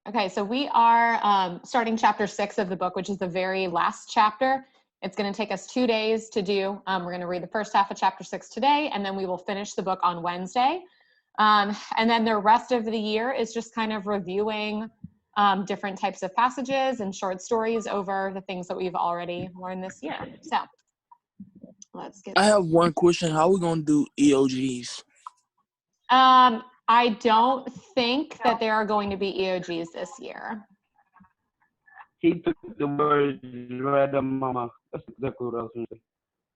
Okay, so we are starting chapter 6 of the book, which is the very last chapter. It's going to take us 2 days to do. We're going to read the first half of chapter 6 today, and then we will finish the book on Wednesday. And then the rest of the year is just kind of reviewing different types of passages and short stories over the things that we've already learned this year. So let's get. I have one question. How are we going to do EOGs? I don't think that there are going to be EOGs this year. He took the word right up, Mama. That's exactly what I was going to say.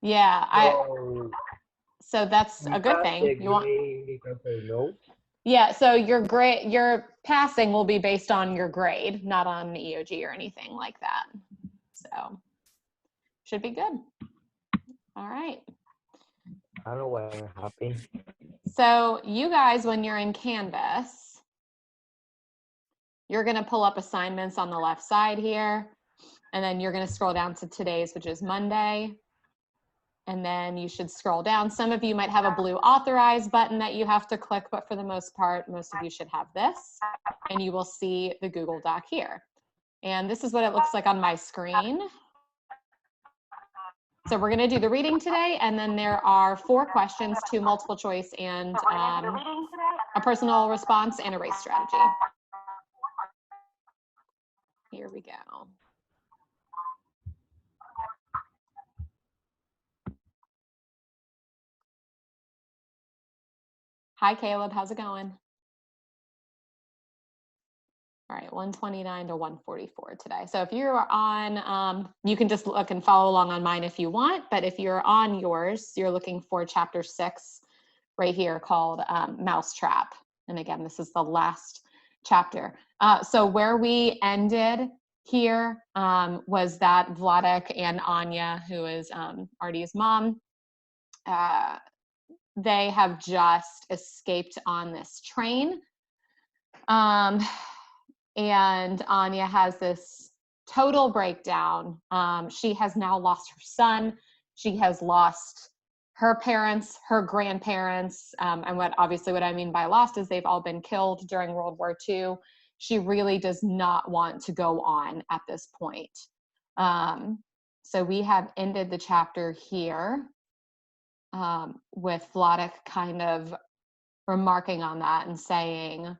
Yeah, so that's a good thing. You want? No. Yeah, so your passing will be based on your grade, not on the EOG or anything like that. So should be good. All right. I don't know why I'm happy. So you guys, when you're in Canvas, you're going to pull up assignments on the left side here, and then you're going to scroll down to today's, which is Monday. And then you should scroll down. Some of you might have a blue authorize button that you have to click, but for the most part, most of you should have this, and you will see the Google Doc here. And this is what it looks like on my screen. So we're going to do the reading today, and then there are 4 questions, 2 multiple choice, and a personal response and a race strategy. Here we go. Hi, Caleb. How's it going? All right, 129 to 144 today. So if you're on, you can just look and follow along on mine if you want, but if you're on yours, you're looking for chapter 6 right here called Mousetrap. And again, this is the last chapter. So where we ended here was that Vladek and Anya, who is Artie's mom, they have just escaped on this train. And Anya has this total breakdown. She has now lost her son. She has lost her parents, her grandparents, and what I mean by lost is they've all been killed during World War II. She really does not want to go on at this point. So we have ended the chapter here with Vladek kind of remarking on that and saying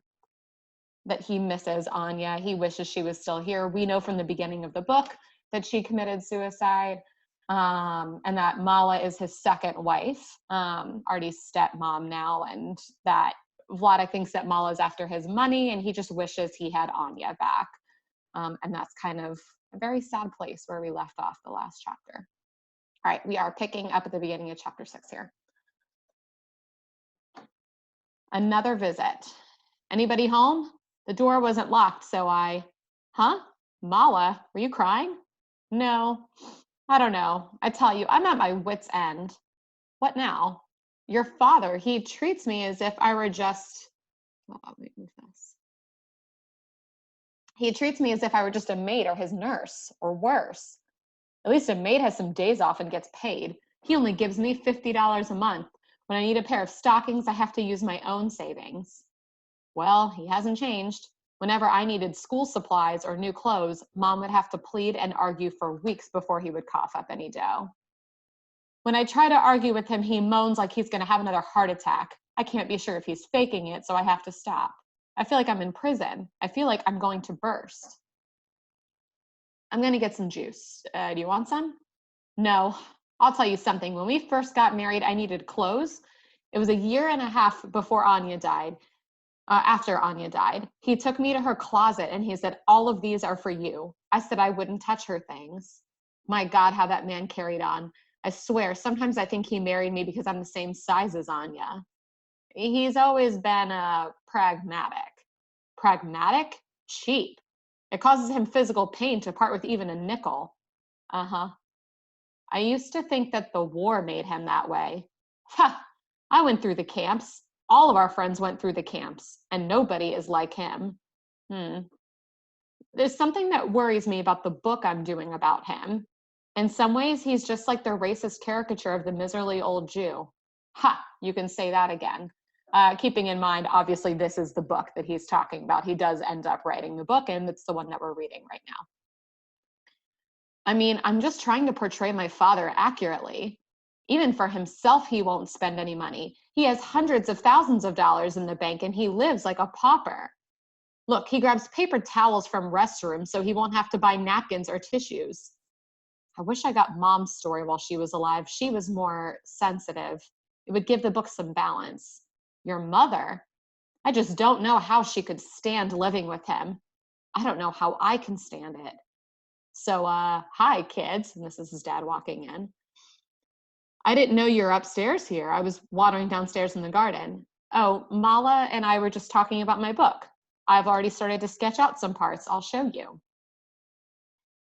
that he misses Anya. He wishes she was still here. We know from the beginning of the book that she committed suicide, and that Mala is his second wife, Artie's stepmom now, and that Vladek thinks that Mala is after his money, and he just wishes he had Anya back. And that's kind of a very sad place where we left off the last chapter. All right, we are picking up at the beginning of chapter 6 here. Another visit. Anybody home? The door wasn't locked, so Mala, were you crying? No, I don't know. I tell you, I'm at my wit's end. What now? Your father, he treats me as if I were just, let me move this. He treats me as if I were just a maid or his nurse, or worse. At least a maid has some days off and gets paid. He only gives me $50 a month. When I need a pair of stockings, I have to use my own savings. Well, he hasn't changed. Whenever I needed school supplies or new clothes, Mom would have to plead and argue for weeks before he would cough up any dough. When I try to argue with him, he moans like he's going to have another heart attack. I can't be sure if he's faking it, so I have to stop. I feel like I'm in prison. I feel like I'm going to burst. I'm going to get some juice. Do you want some? No. I'll tell you something. When we first got married, I needed clothes. It was a year and a half before Anya died. After Anya died, he took me to her closet and he said, all of these are for you. I said I wouldn't touch her things. My God, how that man carried on. I swear, sometimes I think he married me because I'm the same size as Anya. He's always been pragmatic. Pragmatic? Cheap. It causes him physical pain to part with even a nickel. I used to think that the war made him that way. Ha! I went through the camps. All of our friends went through the camps, and nobody is like him. There's something that worries me about the book I'm doing about him. In some ways, he's just like the racist caricature of the miserly old Jew. Ha! You can say that again. Keeping in mind, obviously, this is the book that he's talking about. He does end up writing the book, and it's the one that we're reading right now. I mean, I'm just trying to portray my father accurately. Even for himself, he won't spend any money. He has hundreds of thousands of dollars in the bank, and he lives like a pauper. Look, he grabs paper towels from restrooms so he won't have to buy napkins or tissues. I wish I got Mom's story while she was alive. She was more sensitive. It would give the book some balance. Your mother? I just don't know how she could stand living with him. I don't know how I can stand it. So, hi, kids. And this is his dad walking in. I didn't know you're upstairs here. I was watering downstairs in the garden. Oh, Mala and I were just talking about my book. I've already started to sketch out some parts. I'll show you.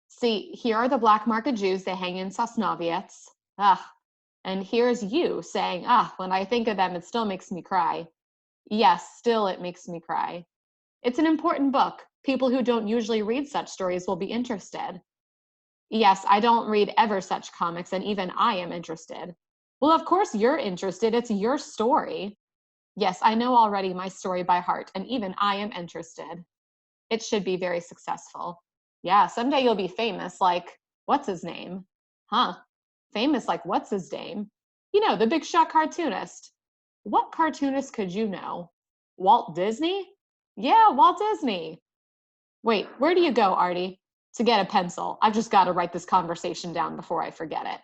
See, here are the black market Jews. They hang in Sosnowiec. And here's you saying, when I think of them, it still makes me cry. Yes, still it makes me cry. It's an important book. People who don't usually read such stories will be interested. Yes, I don't read ever such comics, and even I am interested. Well, of course you're interested. It's your story. Yes, I know already my story by heart, and even I am interested. It should be very successful. Yeah, someday you'll be famous, like, what's his name? Huh? Famous like what's his name? You know, the big shot cartoonist. What cartoonist could you know? Walt Disney? Yeah, Walt Disney. Wait, where do you go, Artie? To get a pencil. I've just got to write this conversation down before I forget it.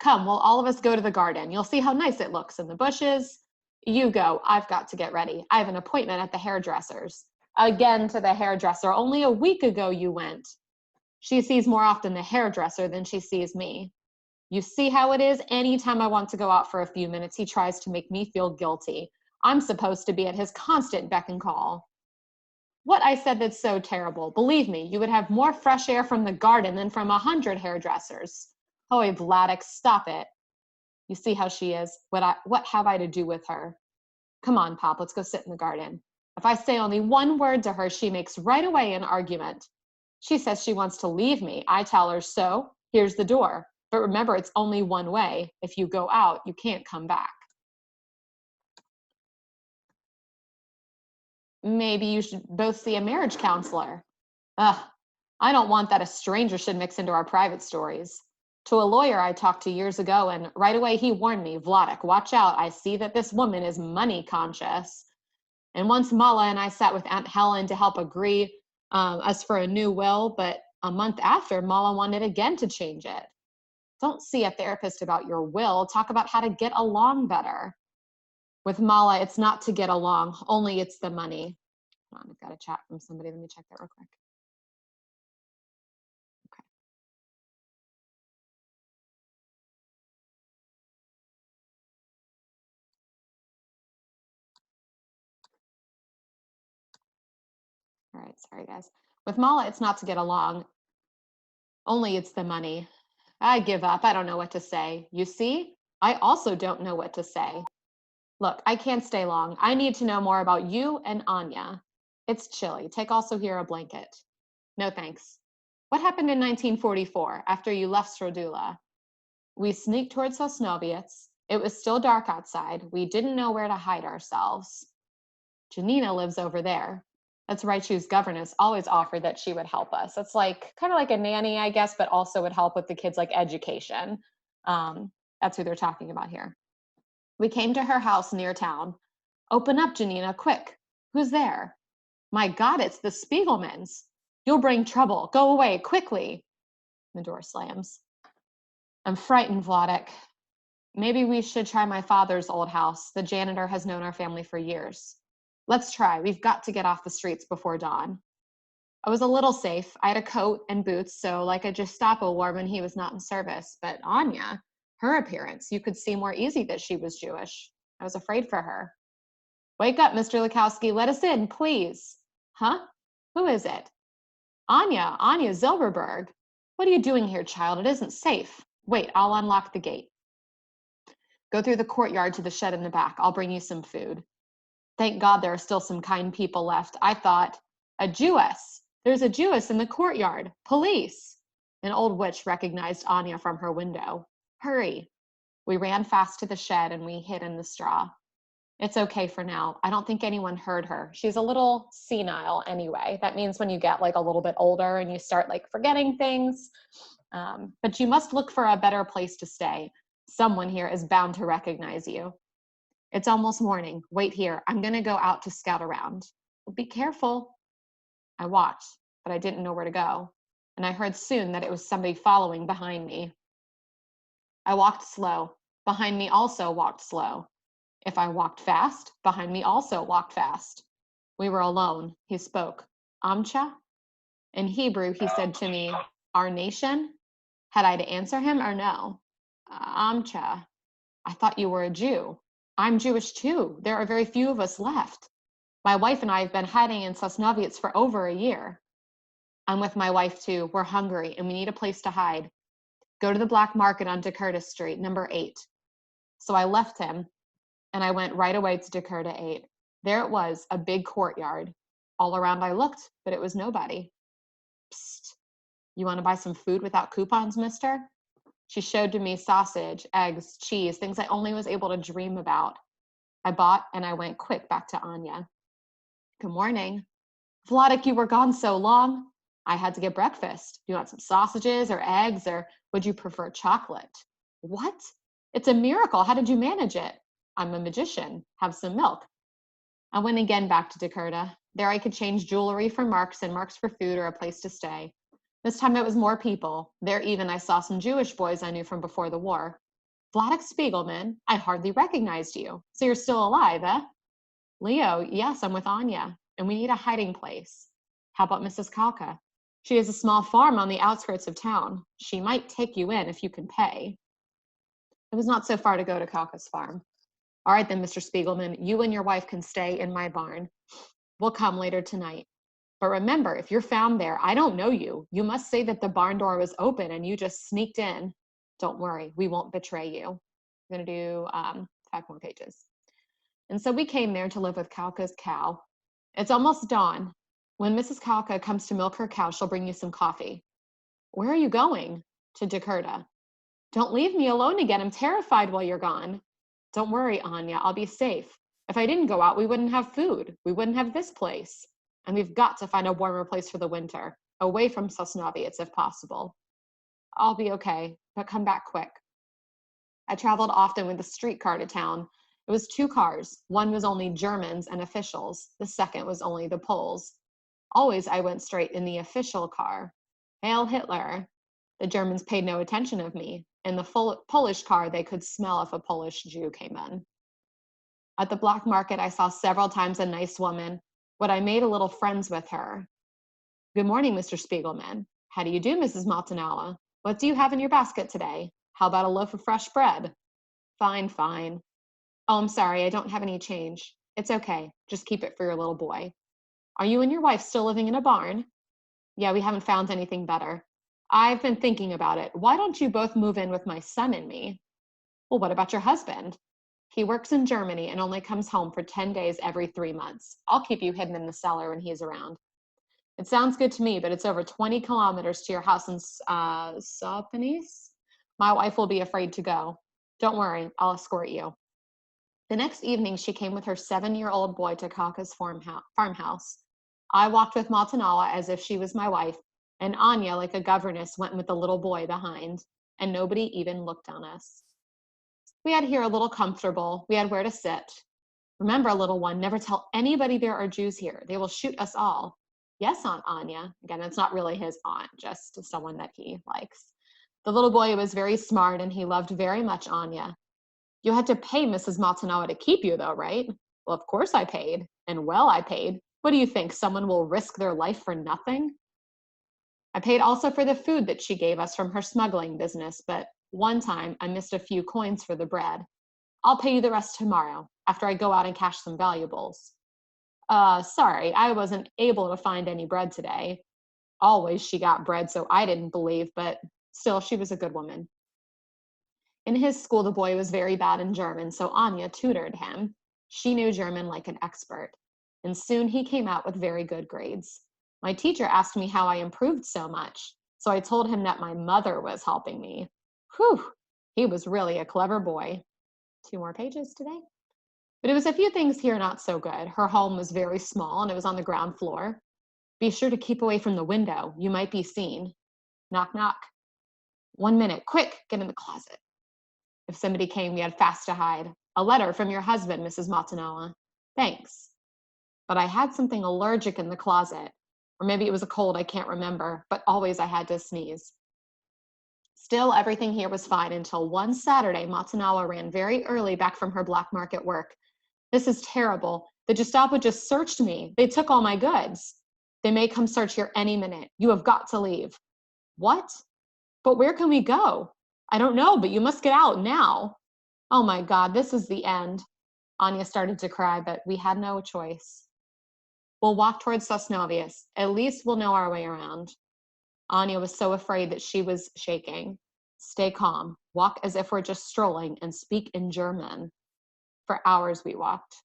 Come, we'll all of us go to the garden. You'll see how nice it looks in the bushes. You go. I've got to get ready. I have an appointment at the hairdresser's. Again to the hairdresser. Only a week ago you went. She sees more often the hairdresser than she sees me. You see how it is? Anytime I want to go out for a few minutes, he tries to make me feel guilty. I'm supposed to be at his constant beck and call. What I said that's so terrible. Believe me, you would have more fresh air from the garden than from 100 hairdressers. Oh, Vladek, stop it. You see how she is? What have I to do with her? Come on, Pop, let's go sit in the garden. If I say only one word to her, she makes right away an argument. She says she wants to leave me. I tell her, so, here's the door. But remember, it's only one way. If you go out, you can't come back. Maybe you should both see a marriage counselor. Ugh, I don't want that a stranger should mix into our private stories. To a lawyer I talked to years ago, and right away he warned me, Vladek, watch out. I see that this woman is money conscious. And once Mala and I sat with Aunt Helen to help agree us for a new will, but a month after, Mala wanted again to change it. Don't see a therapist about your will. Talk about how to get along better. With Mala, it's not to get along, only it's the money. Hold on, I've got a chat from somebody. Let me check that real quick. Okay. All right, sorry guys. With Mala, it's not to get along, only it's the money. I give up. I don't know what to say. You see? I also don't know what to say. Look, I can't stay long. I need to know more about you and Anya. It's chilly. Take also here a blanket. No thanks. What happened in 1944 after you left Strodula? We sneaked towards Sosnowiec. It was still dark outside. We didn't know where to hide ourselves. Janina lives over there. That's right. She's governess always offered that she would help us. It's like kind of like a nanny, I guess, but also would help with the kids' like education. That's who they're talking about here. We came to her house near town. Open up, Janina, quick. Who's there? My God, it's the Spiegelmans. You'll bring trouble. Go away, quickly. The door slams. I'm frightened, Vladek. Maybe we should try my father's old house. The janitor has known our family for years. Let's try. We've got to get off the streets before dawn. I was a little safe. I had a coat and boots, so like a Gestapo wore when he was not in service. But Anya, her appearance, you could see more easy that she was Jewish. I was afraid for her. Wake up, Mr. Lukowski. Let us in, please. Huh? Who is it? Anya Zilberberg. What are you doing here, child? It isn't safe. Wait, I'll unlock the gate. Go through the courtyard to the shed in the back. I'll bring you some food. Thank God there are still some kind people left. I thought, a Jewess. There's a Jewess in the courtyard. Police. An old witch recognized Anya from her window. Hurry. We ran fast to the shed and we hid in the straw. It's okay for now. I don't think anyone heard her. She's a little senile anyway. That means when you get like a little bit older and you start like forgetting things. But you must look for a better place to stay. Someone here is bound to recognize you. It's almost morning. Wait here. I'm going to go out to scout around. Be careful. I watched, but I didn't know where to go. And I heard soon that it was somebody following behind me. I walked slow. Behind me also walked slow. If I walked fast, behind me also walked fast. We were alone. He spoke. Amcha? In Hebrew, he said to me, our nation? Had I to answer him or no? Amcha. I thought you were a Jew. I'm Jewish too. There are very few of us left. My wife and I have been hiding in Sosnowiec for over a year. I'm with my wife too. We're hungry and we need a place to hide. Go to the black market on Dakota Street, number 8. So I left him and I went right away to Dakota 8. There it was, a big courtyard. All around I looked, but it was nobody. Psst, you want to buy some food without coupons, mister? She showed to me sausage, eggs, cheese, things I only was able to dream about. I bought and I went quick back to Anya. Good morning. Vladek, you were gone so long. I had to get breakfast. Do you want some sausages or eggs, or would you prefer chocolate? What? It's a miracle. How did you manage it? I'm a magician. Have some milk. I went again back to Dakota. There I could change jewelry for marks and marks for food or a place to stay. This time it was more people. There even I saw some Jewish boys I knew from before the war. Vladek Spiegelman, I hardly recognized you. So you're still alive, eh? Leo, yes, I'm with Anya, and we need a hiding place. How about Mrs. Kalka? She has a small farm on the outskirts of town. She might take you in if you can pay. It was not so far to go to Kalka's farm. All right then, Mr. Spiegelman, you and your wife can stay in my barn. We'll come later tonight. But remember, if you're found there, I don't know you. You must say that the barn door was open and you just sneaked in. Don't worry, we won't betray you. I'm going to do 5 more pages. And so we came there to live with Kalka's cow. It's almost dawn. When Mrs. Kalka comes to milk her cow, she'll bring you some coffee. Where are you going? To Dakota. Don't leave me alone again. I'm terrified while you're gone. Don't worry, Anya, I'll be safe. If I didn't go out, we wouldn't have food. We wouldn't have this place. And we've got to find a warmer place for the winter, away from Sosnowiec if possible. I'll be okay, but come back quick. I traveled often with the streetcar to town. It was 2 cars. One was only Germans and officials. The second was only the Poles. Always I went straight in the official car. Hail Hitler. The Germans paid no attention of me. In the Polish car, they could smell if a Polish Jew came in. At the black market, I saw several times a nice woman, but I made a little friends with her. Good morning, Mr. Spiegelman. How do you do, Mrs. Maltanawa? What do you have in your basket today? How about a loaf of fresh bread? Fine, fine. Oh, I'm sorry, I don't have any change. It's okay, just keep it for your little boy. Are you and your wife still living in a barn? Yeah, we haven't found anything better. I've been thinking about it. Why don't you both move in with my son and me? Well, what about your husband? He works in Germany and only comes home for 10 days every 3 months. I'll keep you hidden in the cellar when he's around. It sounds good to me, but it's over 20 kilometers to your house in Sopenice. My wife will be afraid to go. Don't worry, I'll escort you. The next evening, she came with her 7-year-old boy to Kalka's farmhouse. I walked with Maltanawa as if she was my wife, and Anya, like a governess, went with the little boy behind, and nobody even looked on us. We had here a little comfortable. We had where to sit. Remember, little one, never tell anybody there are Jews here. They will shoot us all. Yes, Aunt Anya. Again, it's not really his aunt, just someone that he likes. The little boy was very smart, and he loved very much Anya. You had to pay Mrs. Maltanawa to keep you, though, right? Well, of course I paid, and well I paid. What do you think, someone will risk their life for nothing? I paid also for the food that she gave us from her smuggling business, but one time I missed a few coins for the bread. I'll pay you the rest tomorrow, after I go out and cash some valuables. Sorry, I wasn't able to find any bread today. Always she got bread, so I didn't believe, but still, she was a good woman. In his school, the boy was very bad in German, so Anya tutored him. She knew German like an expert, and soon he came out with very good grades. My teacher asked me how I improved so much, so I told him that my mother was helping me. Whew, he was really a clever boy. 2 more pages today. But it was a few things here not so good. Her home was very small and it was on the ground floor. Be sure to keep away from the window. You might be seen. Knock, knock. 1 minute. Quick, get in the closet. If somebody came, we had fast to hide. A letter from your husband, Mrs. Matsunawa. Thanks. But I had something allergic in the closet. Or maybe it was a cold, I can't remember. But always I had to sneeze. Still, everything here was fine until one Saturday, Matsunawa ran very early back from her black market work. This is terrible. The Gestapo just searched me. They took all my goods. They may come search here any minute. You have got to leave. What? But where can we go? I don't know, but you must get out now. Oh my God, this is the end. Anya started to cry, but we had no choice. We'll walk towards Sosnovius. At least we'll know our way around. Anya was so afraid that she was shaking. Stay calm. Walk as if we're just strolling and speak in German. For hours we walked.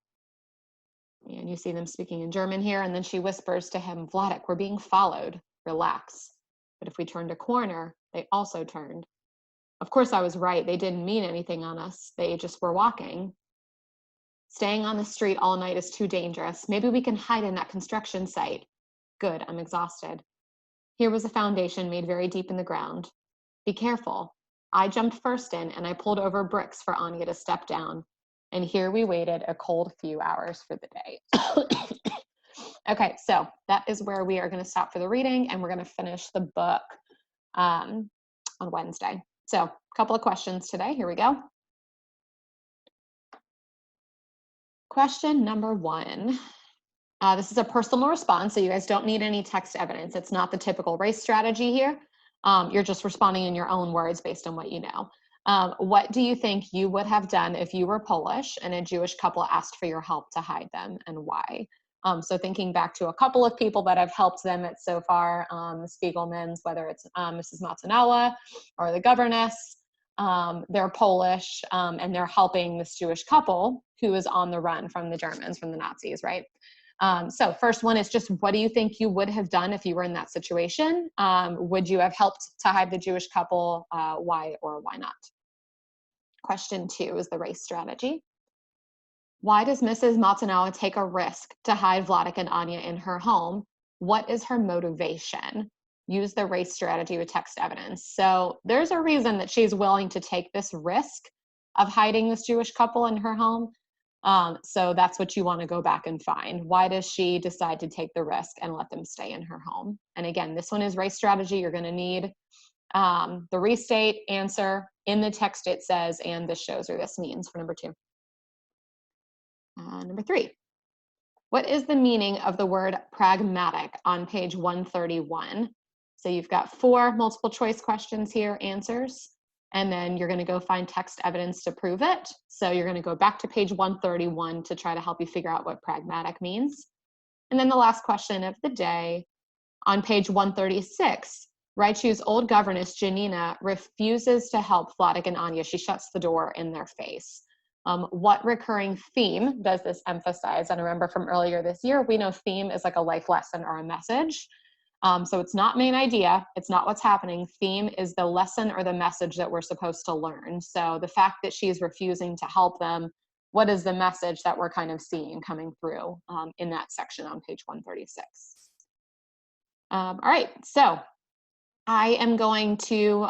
And you see them speaking in German here, and then she whispers to him, Vladek, we're being followed. Relax. But if we turned a corner, they also turned. Of course, I was right. They didn't mean anything on us. They just were walking. Staying on the street all night is too dangerous. Maybe we can hide in that construction site. Good, I'm exhausted. Here was a foundation made very deep in the ground. Be careful. I jumped first in, and I pulled over bricks for Anya to step down. And here we waited a cold few hours for the day. Okay, so that is where we are going to stop for the reading, and we're going to finish the book on Wednesday. So a couple of questions today. Here we go. Question number 1. This is a personal response, so you guys don't need any text evidence. It's not the typical race strategy here. You're just responding in your own words based on what you know. What do you think you would have done if you were Polish and a Jewish couple asked for your help to hide them, and why? So thinking back to a couple of people that have helped them so far, the Spiegelmans, whether it's Mrs. Matsunawa or the governess, they're Polish, and they're helping this Jewish couple who is on the run from the Germans, from the Nazis, right? So first one is just, what do you think you would have done if you were in that situation? Would you have helped to hide the Jewish couple? Why or why not? Question 2 is the race strategy. Why does Mrs. Matsunawa take a risk to hide Vladek and Anya in her home? What is her motivation? Use the race strategy with text evidence. So there's a reason that she's willing to take this risk of hiding this Jewish couple in her home. So that's what you want to go back and find. Why does she decide to take the risk and let them stay in her home? And again, this one is race strategy. You're going to need the restate answer. In the text it says, and this shows or this means for number 2. Number 3. What is the meaning of the word pragmatic on page 131? So you've got 4 multiple choice questions here, answers. And then you're going to go find text evidence to prove it. So you're going to go back to page 131 to try to help you figure out what pragmatic means. And then the last question of the day, on page 136, Raichu's old governess, Janina, refuses to help Vladek and Anya. She shuts the door in their face. What recurring theme does this emphasize? And remember from earlier this year, we know theme is like a life lesson or a message. So it's not main idea, it's not what's happening. Theme is the lesson or the message that we're supposed to learn. So the fact that she's refusing to help them, what is the message that we're kind of seeing coming through in that section on page 136? All right, so I am going to,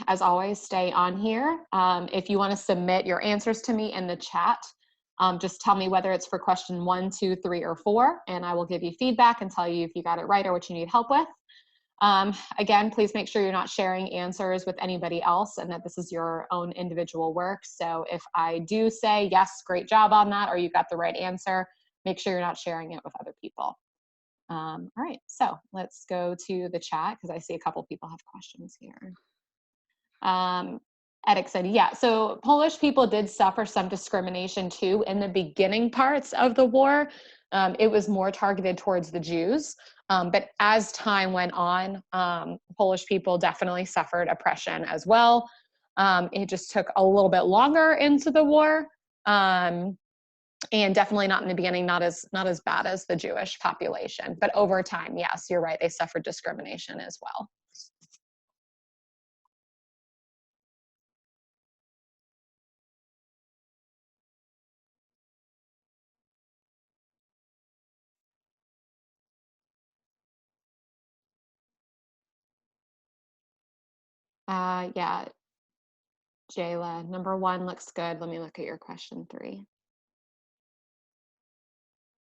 as always, stay on here. If you want to submit your answers to me in the chat, just tell me whether it's for question 1, 2, 3, or 4, and I will give you feedback and tell you if you got it right or what you need help with. Again, please make sure you're not sharing answers with anybody else and that this is your own individual work. So if I do say, yes, great job on that, or you got the right answer, make sure you're not sharing it with other people. All right, so let's go to the chat because I see a couple people have questions here. Edek said, yeah, so Polish people did suffer some discrimination too in the beginning parts of the war. It was more targeted towards the Jews. But as time went on, Polish people definitely suffered oppression as well. It just took a little bit longer into the war. And definitely not in the beginning, not as bad as the Jewish population. But over time, yes, you're right, they suffered discrimination as well. Yeah, Jayla, number 1 looks good. Let me look at your question 3.